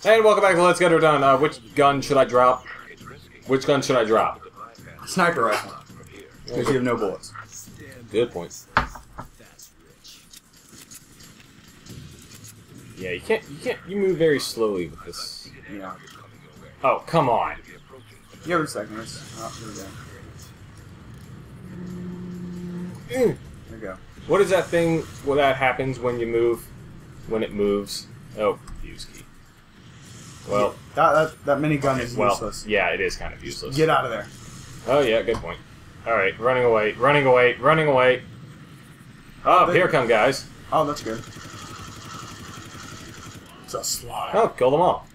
And welcome back to Let's Giterdun. Which gun should I drop? Which gun should I drop? Sniper rifle. Because you have no bullets. Good point. Yeah, you move very slowly with this. Yeah. Oh, come on. You have a second. Oh, here we go. There you go. What is that thing that happens when you move? When it moves? Oh, use key. Well, that minigun is useless. Yeah, it is kind of useless. Get out of there. Oh yeah, good point. Alright, running away, running away, running away. Oh, here come guys. Oh, that's good. It's a slide. Oh, kill them all.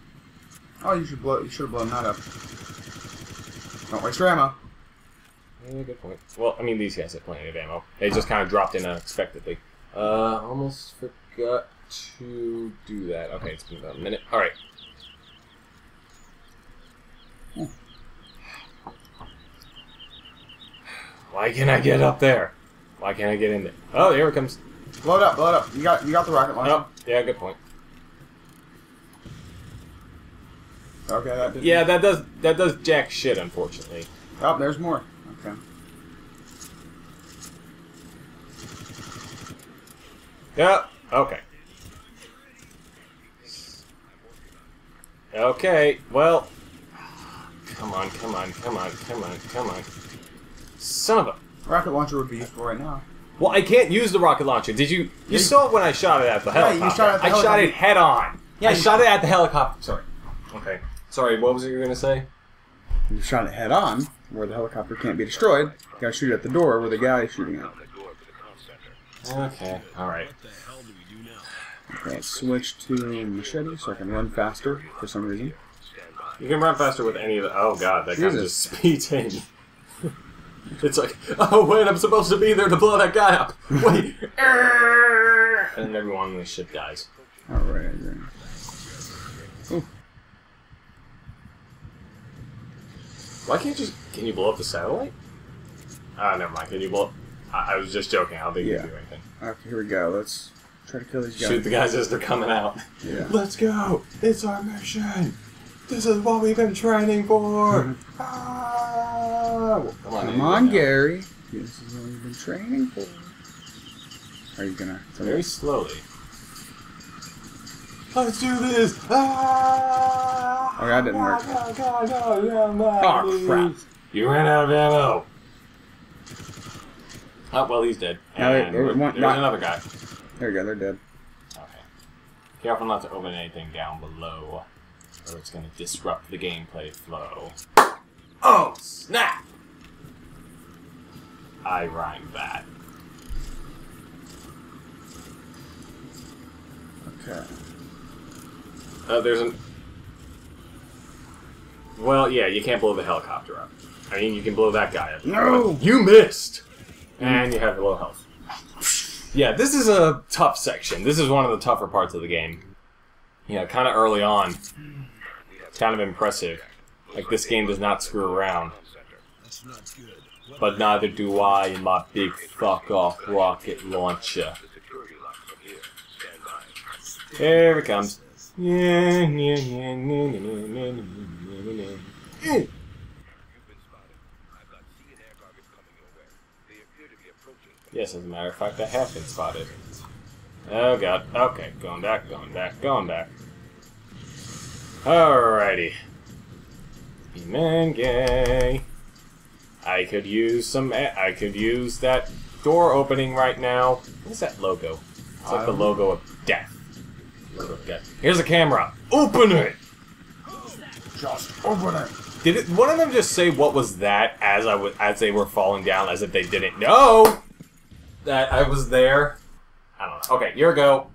Oh, you should have blown that up. Don't waste your ammo. Yeah, good point. Well, I mean, these guys have plenty of ammo. They just kind of dropped in unexpectedly. Almost forgot to do that. Okay, it's been about a minute. Alright. Why can't I get up there? Why can't I get in there? Oh, here it comes. Blow it up, blow it up. You got the rocket launcher. Oh, yeah, good point. Okay, that didn't... Yeah, that does jack shit, unfortunately. Oh, there's more. Okay. Yeah, okay. Okay, well... Come on, come on, come on, come on, come on. Son of a... Rocket launcher would be useful right now. Well, I can't use the rocket launcher. Did you... You saw it when I shot it at the helicopter. You shot it at the helicopter. I shot it head on. Yeah, I shot it at the helicopter. Sorry. Okay. Sorry, what was it you were going to say? You shot it head on, where the helicopter can't be destroyed. You gotta shoot at the door where the guy is shooting at. Okay, alright. Okay, let's switch to machete so I can run faster for some reason. You can run faster with any of the... Oh god, that guy just speeds in. It's like, oh wait, I'm supposed to be there to blow that guy up. Wait. And everyone on the ship dies. Alright, Why can't you... Can you blow up the satellite? Never mind. Can you blow up... I was just joking. I don't think you can do anything. Okay, here we go. Let's try to kill these guys. Shoot the guys as they're coming out. Yeah. Let's go! It's our mission! This is what we've been training for! Well, come on, Gary. This is what we've been training for. Are you gonna... Very slowly. Let's do this! Ah! Oh, that didn't work. Oh, crap. You ran out of ammo. Oh, well, he's dead. And there's another guy. There you go, they're dead. Okay. Careful not to open anything down below, or it's going to disrupt the gameplay flow. Oh, snap! I rhymed that. Okay. There's an... Well, yeah, you can't blow the helicopter up. I mean, you can blow that guy up. No! You missed! And you have low health. Yeah, this is a tough section. This is one of the tougher parts of the game. Yeah, kind of early on. It's kind of impressive. Like, this game does not screw around. But neither do I in my big fuck-off rocket launcher. Here it comes. Yes, as a matter of fact, I have been spotted. Oh god. Okay, going back, going back, going back. Alrighty. Man gay. I could use that door opening right now. What's that logo? It's like the logo of death. Here's a camera. Open it! Just open it. Did one of them just say what was that as they were falling down, as if they didn't know that I was there? I don't know. Okay, here we go.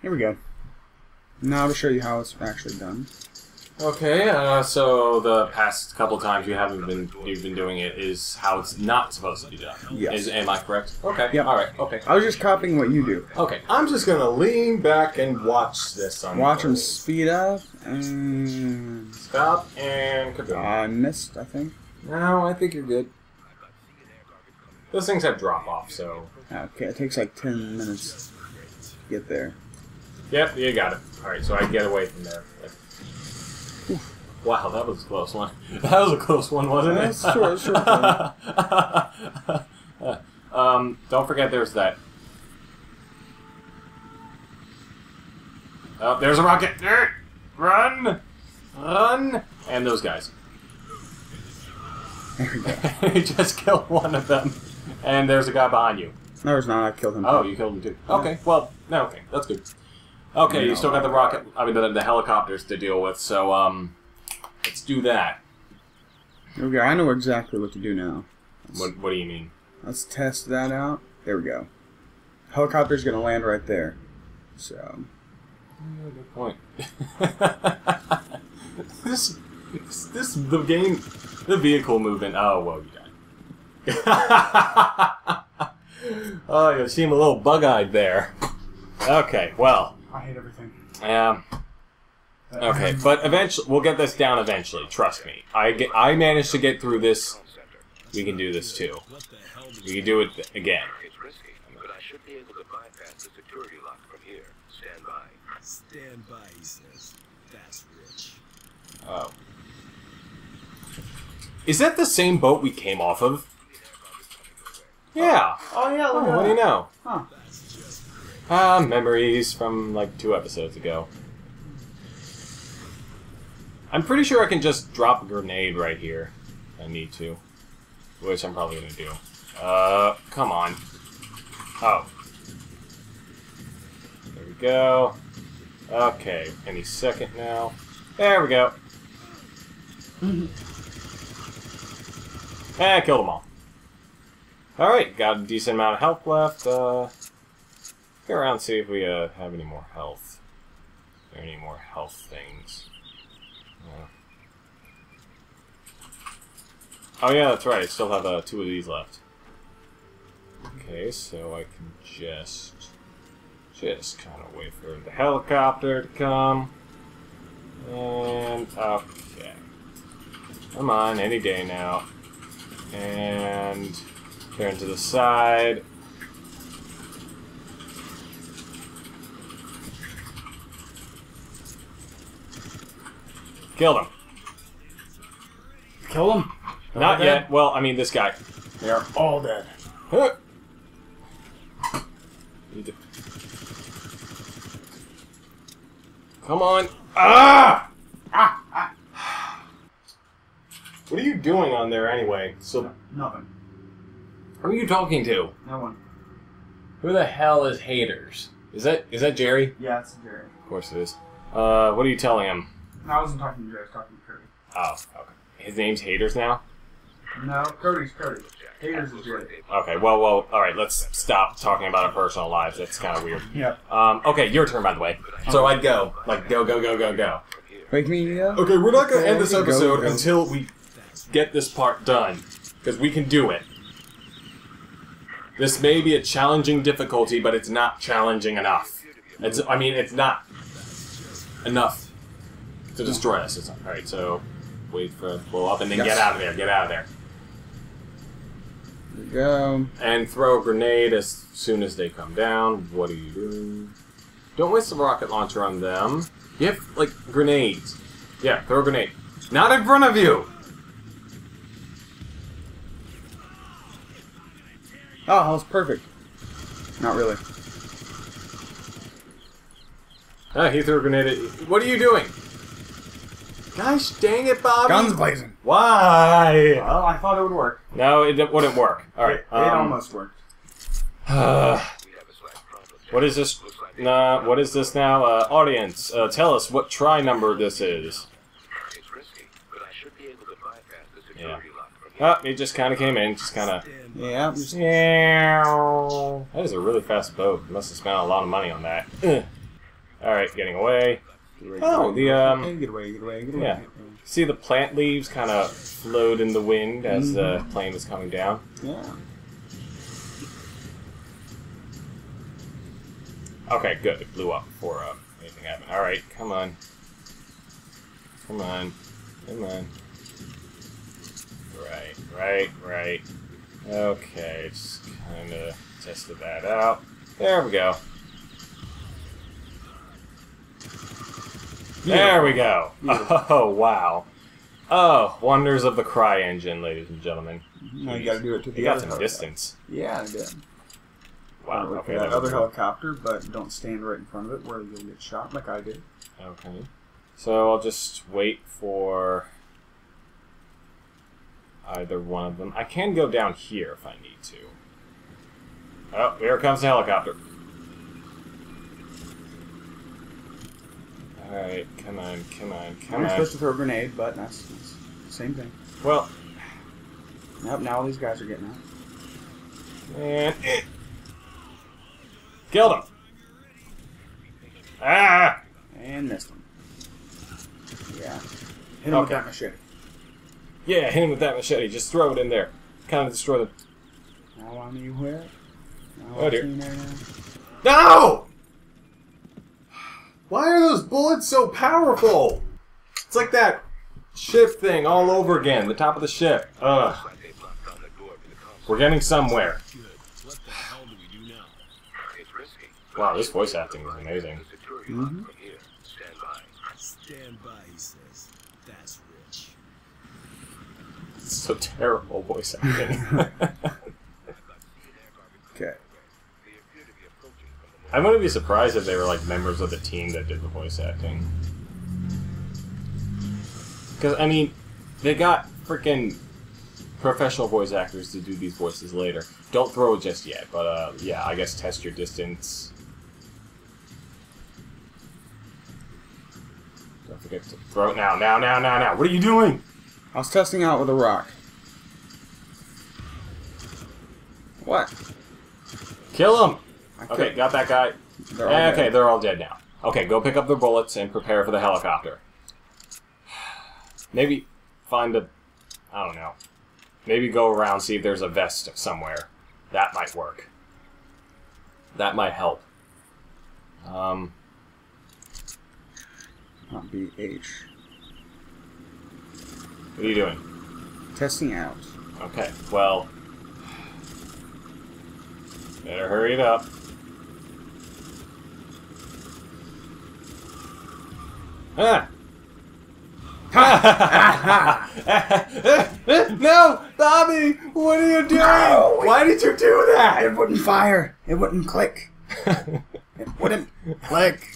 Here we go. Now to show you how it's actually done. Okay, so the past couple of times you've been doing it is how it's not supposed to be done. Yes. Am I correct? Okay. Yep. All right. Okay. I was just copying what you do. Okay. I'm just gonna lean back and watch this. Watch them speed up and stop and kaboom. I missed, I think. No, I think you're good. Those things have drop off, so. Okay, it takes like 10 minutes to get there. Yep, you got it. Alright, so I can get away from there. Wow, that was a close one. That was a close one, wasn't it? Sure. Don't forget there's that. Oh, there's a rocket! Run! Run! And those guys. There we go. You just killed one of them. And there's a guy behind you. No, there's not. I killed him. Oh, you killed him too. Okay, well, no, okay, that's good. Okay, you still got the rocket, I mean, the helicopters to deal with, so, let's do that. Okay, I know exactly what to do now. What do you mean? Let's test that out. There we go. Helicopter's gonna land right there. So. Yeah, good point. The vehicle movement. Oh, well, you died. Oh, you seem a little bug-eyed there. Okay, well. I hate everything. Okay, but eventually, we'll get this down eventually. Trust me. I managed to get through this. We can do this too. We can do it again. It's risky, but I should be able to bypass the security lock from here. Stand by. Stand by, he says. That's rich. Oh. Is that the same boat we came off of? Yeah. Oh yeah. Oh, what do you know? Huh. Memories from like 2 episodes ago. I'm pretty sure I can just drop a grenade right here. If I need to. Which I'm probably gonna do. Come on. Oh. There we go. Okay, any second now. There we go. And killed them all. Alright, got a decent amount of health left. Go around and see if we have any more health. Are there any more health things? Oh yeah, that's right. I still have 2 of these left. Okay, so I can just kind of wait for the helicopter to come. And okay, come on, any day now. And turn to the side. Killed him. Kill him. Not yet. Well, I mean, this guy. They are all dead. Huh. Come on. Ah! What are you doing on there anyway? So, Nothing. who are you talking to? No one. Who the hell is Haters? Is that Jerry? Yeah, it's Jerry. Of course it is. What are you telling him? No, I wasn't talking to Jerry. I was talking to Cody. Oh, okay. His name's Haters now? No, Cody's Cody. Haters is Jerry. Okay, well, alright, let's stop talking about our personal lives. That's kind of weird. Yeah. Okay, your turn, by the way. So I'd go. Like, go. Wake me up. Okay, we're not going to end this Go, episode go. until we get this part done. Because we can do it. This may be a challenging difficulty, but it's not challenging enough. It's not enough to destroy us. Alright, so wait for it to blow up and then Yes. get out of there. Get out of there. There we go. And throw a grenade as soon as they come down. What do you do? Don't waste the rocket launcher on them. You have, like, grenades. Yeah, throw a grenade. Not in front of you! Oh, that was perfect. Not really. He threw a grenade at you. What are you doing? Gosh dang it, Bobby! Guns blazing. Why? Well, I thought it would work. No, it wouldn't work. Alright. It almost worked. What is this? What is this now? Audience, tell us what try number this is. It's risky, but I should be able to bypass the Yeah. security lock from here. Oh, it just kind of came in. Just kind of... Yeah. That is a really fast boat. Must have spent a lot of money on that. Alright, getting away. Oh, the, Get away. yeah. See the plant leaves kind of float in the wind as the plane is coming down? Yeah. Okay, good. It blew up before anything happened. Alright, come on. Right. Okay, just kind of tested that out. There we go. There we go. Oh, wow. Oh, wonders of the Cry engine, ladies and gentlemen. Now you gotta do it to the You got other some helicopter. distance. Yeah, I did. Wow, Look okay. for that that other was- helicopter, but don't stand right in front of it where you'll get shot like I did. Okay. So I'll just wait for either one of them. I can go down here if I need to. Oh, here comes the helicopter. Alright, come on, come on, come I'm on. supposed to throw a grenade, but that's the same thing. Well, Nope, now all these guys are getting out. and... Killed him! Ah! And missed him. Yeah. Hit him with that machete. Yeah, hit him with that machete. Just throw it in there. Kind of destroy the... Now I'm you where? Oh, dear. There now. No! Why are those bullets so powerful? It's like that ship thing all over again. The top of the ship. Ugh. Like they've locked down the door to the console. We're getting somewhere. Good. What the hell do we do now? It's risky. but Wow, I this should voice be able acting to is bypass amazing. the security lock from here. Stand by. Stand by, he says. That's rich. It's so terrible voice acting. Okay. They appear to be approaching from the I wouldn't be surprised if they were like members of the team that did the voice acting. Because, I mean, they got freaking professional voice actors to do these voices later. Don't throw it just yet, but yeah, I guess test your distance. Don't forget to throw it now, now. What are you doing? I was testing out with a rock. What? Kill him! I Okay, killed- got that guy. They're all dead. Okay, they're all dead now. Okay, go pick up their bullets and prepare for the helicopter. Maybe find a... I don't know. Maybe go around, see if there's a vest somewhere. That might work. That might help. Not BH. What are you doing? Testing out. Okay, well... Better hurry it up. Ah! No! Bobby! What are you doing? No! Why did you do that? It wouldn't fire. It wouldn't click. It wouldn't click.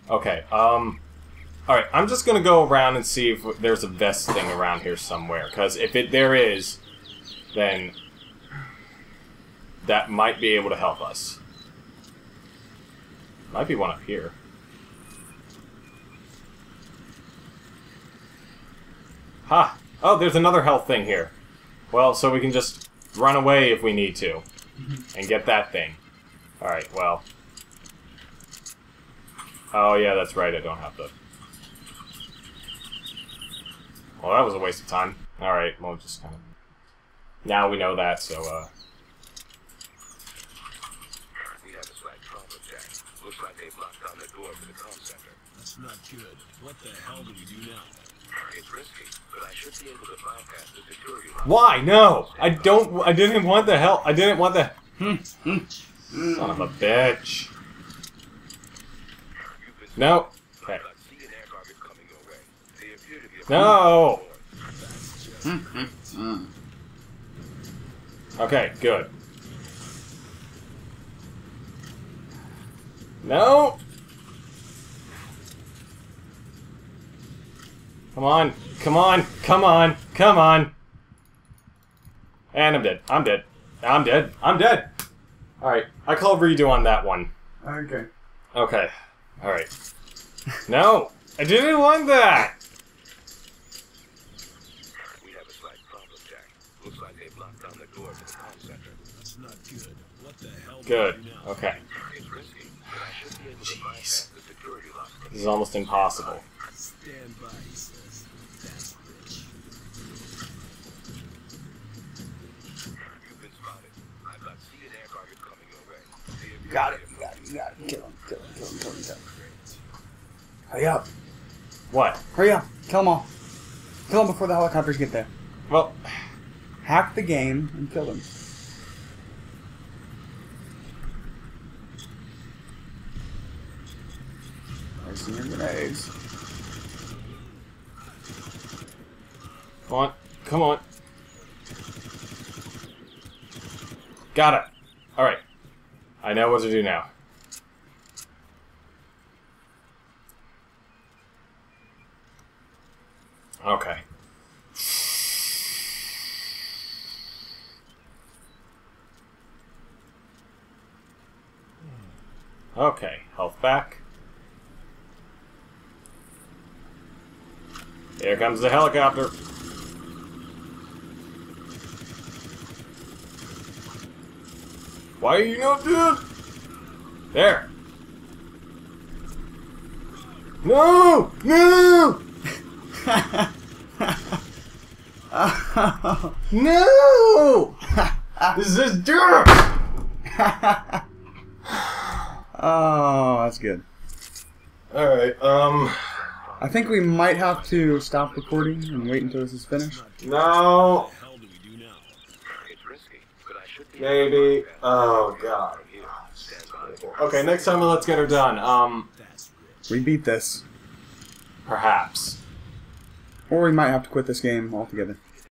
Okay, alright, I'm just gonna go around and see if there's a vest thing around here somewhere, because if there is, then that might be able to help us. Might be one up here. Ha! Oh, there's another health thing here. Well, so we can just run away if we need to. And get that thing. Alright, well. Oh, yeah, that's right, I don't have the... Well, that was a waste of time. Alright, well, just kind of... Now we know that, so, We have a slight problem, Jack. Looks like they've locked down the door to the comm center. That's not good. What the hell do we do now? It's risky, but I should be able to bypass the security lock. Why? No! I didn't want the help. I didn't want the... Son of a bitch. You've been No. Okay. I've got sea and air garbage coming your way. They appear to be No! That's just Okay, good. No! Come on, come on, come on, come on! And I'm dead. I'm dead. I'm dead. I'm dead! Alright, I call redo on that one. Okay. Okay. Alright. No! I didn't want that! We have a slight problem, Jack. Looks like they've locked down the door to the comm center. That's not good. What the hell Good. do we do now? Okay. It's risky, but I should be able to bypass the security lock from This is almost impossible. Stand by, he says. That's rich. You've been spotted. I've got sea and air garbage coming your way. They appear Got to it. be Got it. Got it. Kill him. Kill him. Kill him. Kill him. Kill him. Great. Hurry up. What? Hurry up. Kill them all. Kill them before the helicopters get there. Well, Hack the game and kill them. There's some grenades. Come on. Come on. Got it. Alright. I know what to do now. Okay. Okay, health back. Here comes the helicopter. Why are you not doing? There. No! No! No! This is dirt! Oh, that's good. Alright, I think we might have to stop recording and wait until this is finished. no, What the hell do we do now? It's risky, but I should be. maybe, oh god. Stand by. Okay, next time let's get her done, That's rich. We beat this. perhaps. Or we might have to quit this game altogether.